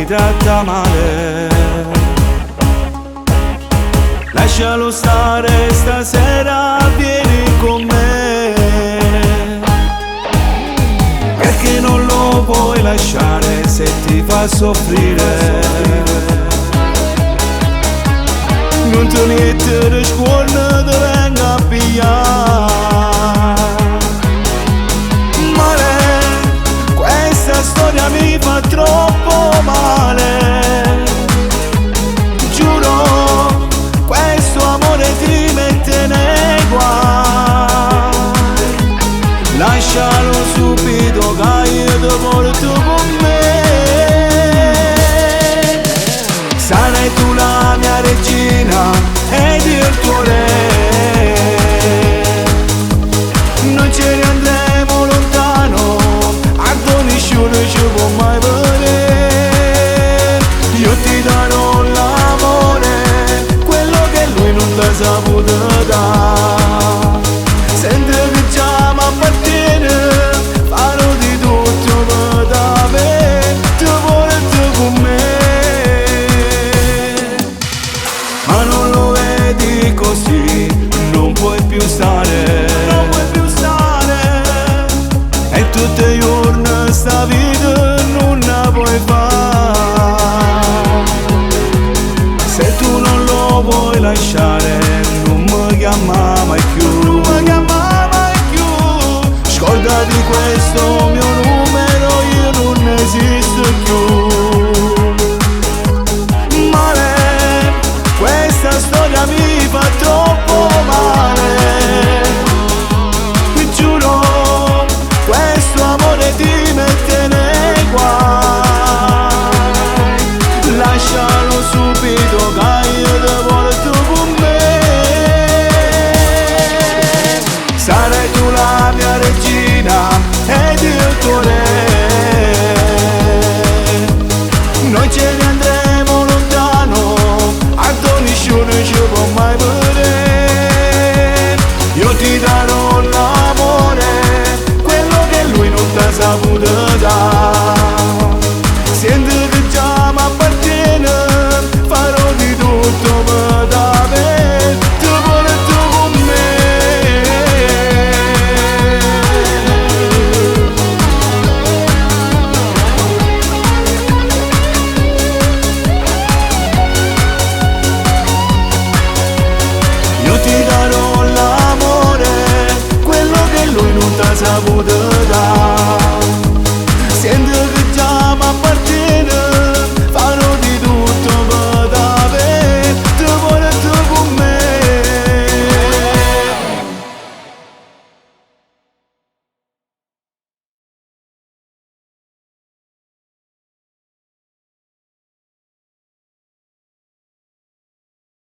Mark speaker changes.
Speaker 1: tratta male. Lascialo stare, stasera vieni con me, perché non lo puoi lasciare se ti fa soffrire. Non ti mettere scuola, ti venga a pigliare. Male, questa storia mi fa troppo male. Giuro, questo amore ti mette nei guai. Lascialo subito che io ti porto con me. Sarai tu la mia regina ed io il tuo re. Non ce ne andremo lontano, a nessuno ci può mai vedere. Io ti darò l'amore, quello che lui non l'ha saputo dare. Senti che già mi appartiene, farò di tutto per te, ti porto con me. Ma non lo vedi così, non puoi più stare. Non puoi più stare. E tutti i giorni sta vita non la puoi fare. Se tu non lo vuoi lasciare, non mi chiama mai più. Non mi chiama mai più. Scordati questo mio numero, io non esisto più. Questa storia mi fa troppo male. Ti giuro, questo amore ti mette nei guai. Lascialo subito che io ti porto con me. Sarai tu la mia regina ed io il tuo re. Noi ce ne andremo lontano, nessuno ci può mai vedere. Io ti darò l'amore, quello che lui non ti ha saputo dare. Senti che già mi appartiene, farò di tutto per te, ti porto con me. Io ti darò l'amore, quello che lui non t'ha saputo